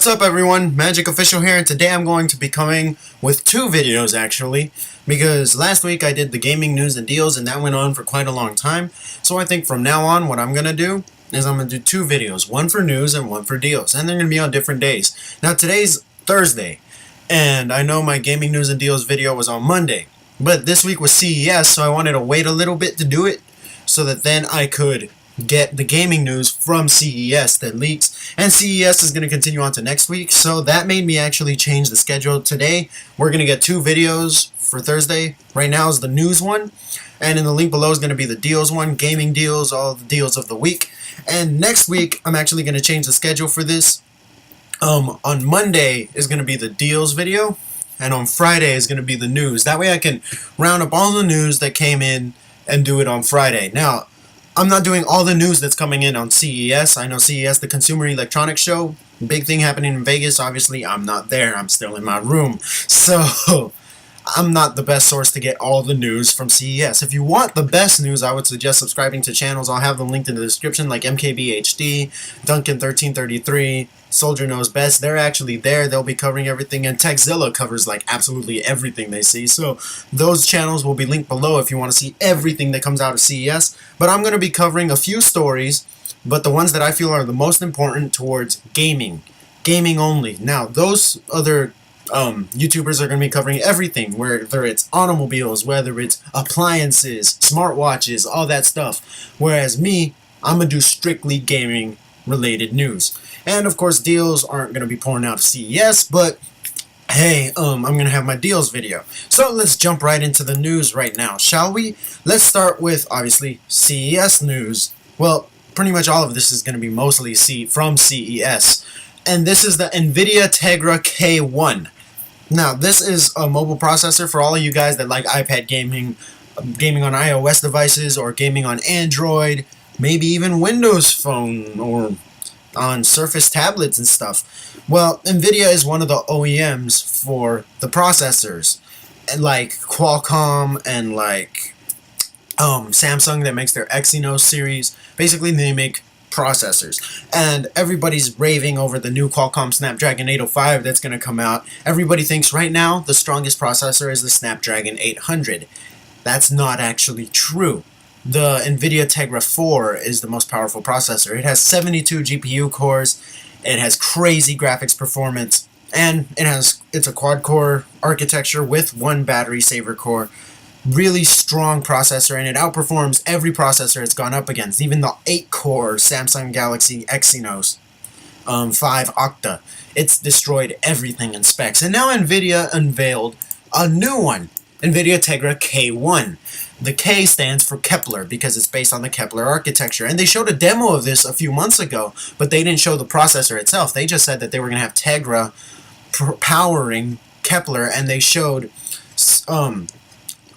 What's up everyone, Magic Official here, and today I'm going to be coming with two videos actually, because last week I did the gaming news and deals and that went on for quite a long time. So I think from now on what I'm going to do is I'm going to do two videos, one for news and one for deals, and they're going to be on different days. Now today's Thursday, and I know my gaming news and deals video was on Monday, but this week was CES, so I wanted to wait a little bit to do it so that then I could get the gaming news from CES that leaks, and CES is going to continue on to next week, so that made me actually change the schedule. Today we're going to get two videos for Thursday. Right now is the news one, and in the link below is going to be the deals one, gaming deals, all the deals of the week. And next week I'm actually going to change the schedule for this. On Monday is going to be the deals video, and on Friday is going to be the news. That way I can round up all the news that came in and do it on Friday. Now I'm not doing all the news that's coming in on CES. I know CES, the Consumer Electronics Show, big thing happening in Vegas. Obviously, I'm not there. I'm still in my room. So, I'm not the best source to get all the news from CES. If you want the best news, I would suggest subscribing to channels. I'll have them linked in the description, like MKBHD, Duncan1333, Soldier Knows Best. They're actually there. They'll be covering everything, and Techzilla covers like absolutely everything they see. So those channels will be linked below if you want to see everything that comes out of CES. But I'm going to be covering a few stories, but the ones that I feel are the most important towards gaming only. Now those other YouTubers are going to be covering everything, whether it's automobiles, whether it's appliances, smartwatches, all that stuff. Whereas me, I'm going to do strictly gaming related news. And of course deals aren't going to be pouring out of CES, but hey, I'm going to have my deals video. So let's jump right into the news right now, shall we? Let's start with, obviously, CES news. Well, pretty much all of this is going to be mostly from CES. And this is the NVIDIA Tegra K1. Now, this is a mobile processor for all of you guys that like iPad gaming, gaming on iOS devices, or gaming on Android, maybe even Windows Phone, or on Surface tablets and stuff. Well, NVIDIA is one of the OEMs for the processors, and like Qualcomm and like Samsung that makes their Exynos series. Basically, they make processors, and everybody's raving over the new Qualcomm Snapdragon 805 that's going to come out. Everybody thinks right now the strongest processor is the Snapdragon 800. That's not actually true. The NVIDIA Tegra 4 is the most powerful processor. It has 72 GPU cores, it has crazy graphics performance, and it's a quad-core architecture with one battery saver core. Really strong processor, and it outperforms every processor it's gone up against, even the 8-core Samsung Galaxy Exynos 5 Octa. It's destroyed everything in specs. And now NVIDIA unveiled a new one, NVIDIA Tegra K1. The K stands for Kepler because it's based on the Kepler architecture. And they showed a demo of this a few months ago, but they didn't show the processor itself. They just said that they were going to have Tegra powering Kepler, and they showed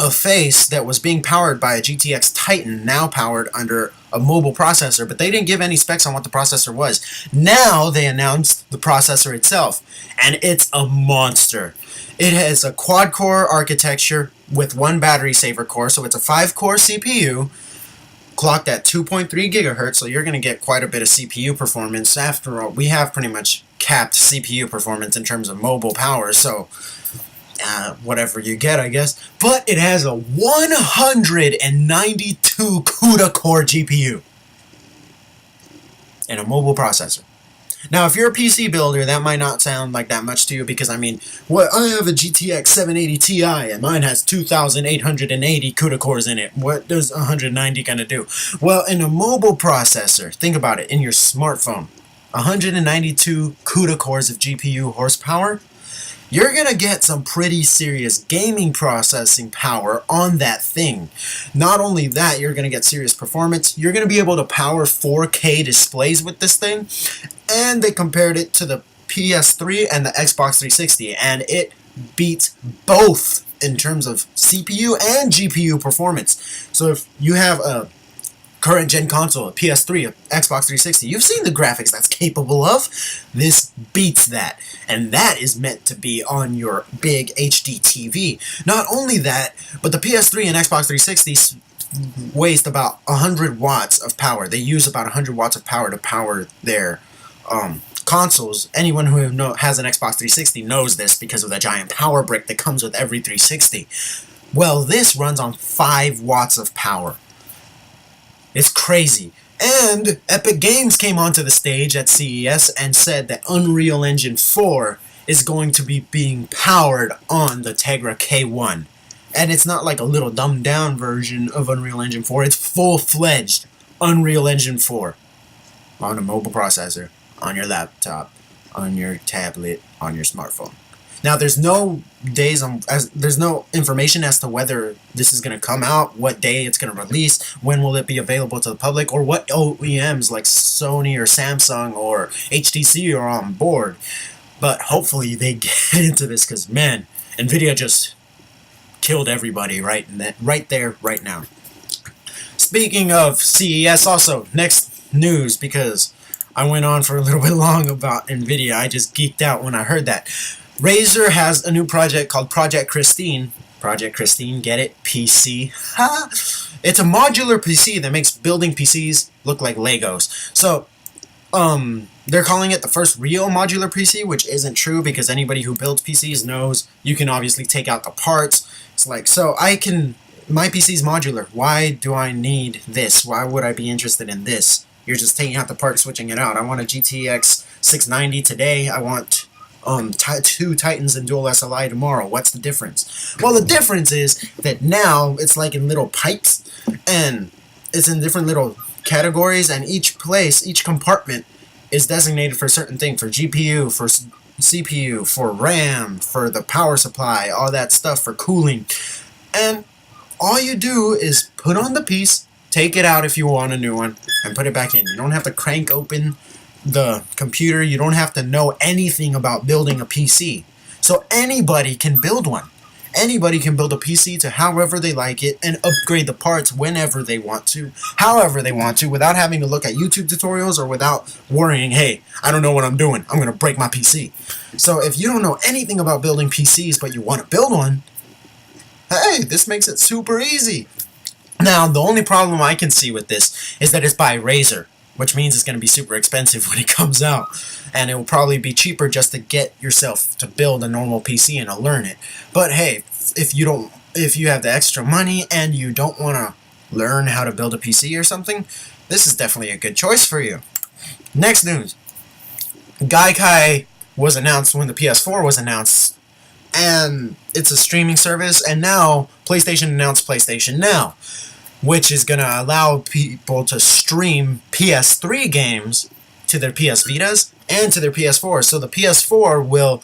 a face that was being powered by a GTX Titan, now powered under a mobile processor, but they didn't give any specs on what the processor was. Now they announced the processor itself, and it's a monster. It has a quad-core architecture with one battery saver core, so it's a 5-core CPU, clocked at 2.3 gigahertz, so you're going to get quite a bit of CPU performance. After all, we have pretty much capped CPU performance in terms of mobile power, so whatever you get, I guess. But it has a 192 CUDA core GPU and a mobile processor. Now, if you're a PC builder, that might not sound like that much to you, because I mean, I have a GTX 780 Ti and mine has 2,880 CUDA cores in it. What does 190 gonna do? Well, in a mobile processor, think about it, in your smartphone, 192 CUDA cores of GPU horsepower, you're going to get some pretty serious gaming processing power on that thing. Not only that, you're going to get serious performance. You're going to be able to power 4K displays with this thing. And they compared it to the PS3 and the Xbox 360, and it beats both in terms of CPU and GPU performance. So if you have a current gen console, a PS3, a Xbox 360, you've seen the graphics that's capable of. This beats that, and that is meant to be on your big HD TV. Not only that, but the PS3 and Xbox 360 waste about 100 watts of power. They use about 100 watts of power to power their consoles. Anyone who has an Xbox 360 knows this because of the giant power brick that comes with every 360. Well, this runs on 5 watts of power. It's crazy. And Epic Games came onto the stage at CES and said that Unreal Engine 4 is going to be being powered on the Tegra K1. And it's not like a little dumbed down version of Unreal Engine 4. It's full-fledged Unreal Engine 4 on a mobile processor, on your laptop, on your tablet, on your smartphone. Now, there's no information as to whether this is going to come out, what day it's going to release, when will it be available to the public, or what OEMs like Sony or Samsung or HTC are on board. But hopefully they get into this, because, man, NVIDIA just killed everybody right there, right now. Speaking of CES, also, next news, because I went on for a little bit long about NVIDIA. I just geeked out when I heard that. Razer has a new project called Project Christine. Project Christine, get it? PC. Ha! It's a modular PC that makes building PCs look like Legos. So, they're calling it the first real modular PC, which isn't true because anybody who builds PCs knows you can obviously take out the parts. It's like, so my PC's modular. Why do I need this? Why would I be interested in this? You're just taking out the part, switching it out. I want a GTX 690 today. I want 2 Titans and dual SLI tomorrow. What's the difference? Well, the difference is that now it's like in little pipes, and it's in different little categories, and each compartment is designated for a certain thing, for GPU, for CPU, for RAM, for the power supply, all that stuff, for cooling. And all you do is put on the piece, take it out if you want a new one, and put it back in. You don't have to crank open the computer. You don't have to know anything about building a PC. So anybody can build one. Anybody can build a PC to however they like it and upgrade the parts whenever they want to, however they want to, without having to look at YouTube tutorials or without worrying, hey, I don't know what I'm doing, I'm going to break my PC. So if you don't know anything about building PCs but you want to build one, hey, this makes it super easy. Now, the only problem I can see with this is that it's by Razer, which means it's going to be super expensive when it comes out. And it will probably be cheaper just to get yourself to build a normal PC and to learn it. But hey, if you have the extra money and you don't want to learn how to build a PC or something, this is definitely a good choice for you. Next news. Gaikai was announced when the PS4 was announced, and it's a streaming service, and now PlayStation announced PlayStation Now, which is going to allow people to stream PS3 games to their PS Vitas and to their PS4. So the PS4 will,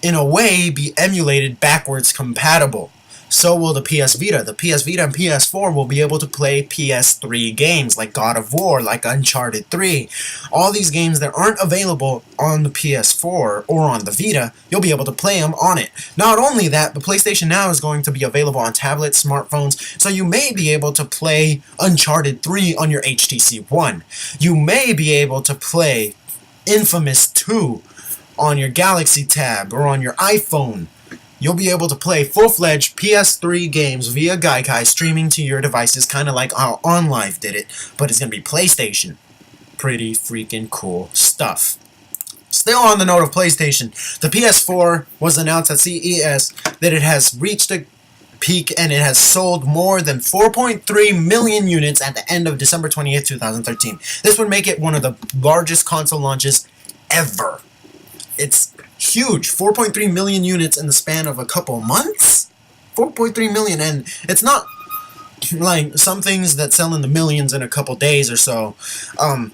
in a way, be emulated backwards compatible. So will the PS Vita. The PS Vita and PS4 will be able to play PS3 games like God of War, like Uncharted 3. All these games that aren't available on the PS4 or on the Vita, you'll be able to play them on it. Not only that, the PlayStation Now is going to be available on tablets, smartphones, so you may be able to play Uncharted 3 on your HTC One. You may be able to play Infamous 2 on your Galaxy Tab or on your iPhone. You'll be able to play full-fledged PS3 games via Gaikai streaming to your devices, kind of like how OnLive did it, but it's going to be PlayStation. Pretty freaking cool stuff. Still on the note of PlayStation, the PS4 was announced at CES that it has reached a peak and it has sold more than 4.3 million units at the end of December 28th, 2013. This would make it one of the largest console launches ever. It's huge. 4.3 million units in the span of a couple months? 4.3 million, and it's not like some things that sell in the millions in a couple days or so.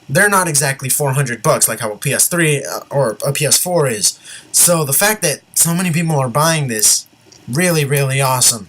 They're not exactly $400 like how a PS3 or a PS4 is. So the fact that so many people are buying this, really, really awesome.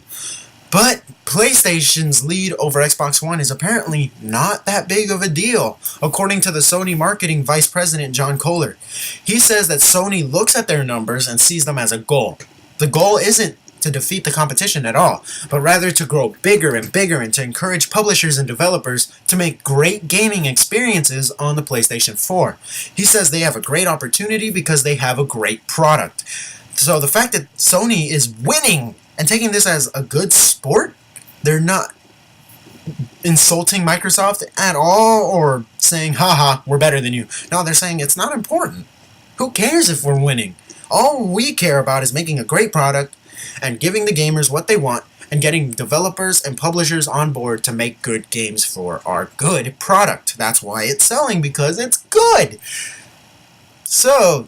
But PlayStation's lead over Xbox One is apparently not that big of a deal, according to the Sony Marketing Vice President John Koller. He says that Sony looks at their numbers and sees them as a goal. The goal isn't to defeat the competition at all, but rather to grow bigger and bigger and to encourage publishers and developers to make great gaming experiences on the PlayStation 4. He says they have a great opportunity because they have a great product. So the fact that Sony is winning and taking this as a good sport, they're not insulting Microsoft at all or saying, haha, we're better than you. No, they're saying it's not important. Who cares if we're winning? All we care about is making a great product and giving the gamers what they want and getting developers and publishers on board to make good games for our good product. That's why it's selling, because it's good. So,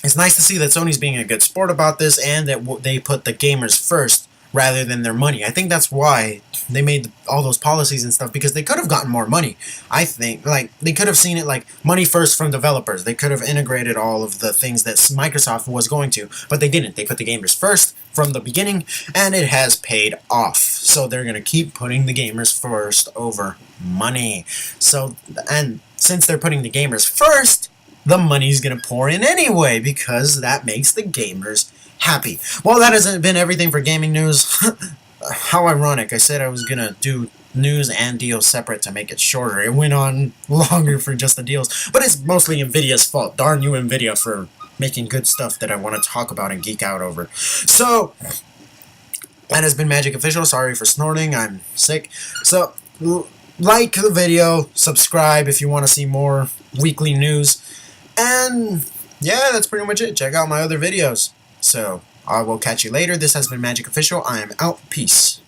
it's nice to see that Sony's being a good sport about this and that they put the gamers first rather than their money. I think that's why they made all those policies and stuff, because they could have gotten more money. I think, like, they could have seen it like money first from developers. They could have integrated all of the things that Microsoft was going to, but they didn't. They put the gamers first from the beginning, and it has paid off. So they're going to keep putting the gamers first over money. So, and since they're putting the gamers first, the money's going to pour in anyway, because that makes the gamers happy. Well, that hasn't been everything for gaming news. How ironic. I said I was going to do news and deals separate to make it shorter. It went on longer for just the deals. But it's mostly NVIDIA's fault. Darn you, NVIDIA, for making good stuff that I want to talk about and geek out over. So, that has been Magic Official. Sorry for snorting. I'm sick. So, like the video, subscribe if you want to see more weekly news. And, yeah, that's pretty much it. Check out my other videos. So, I will catch you later. This has been Magic Official. I am out. Peace.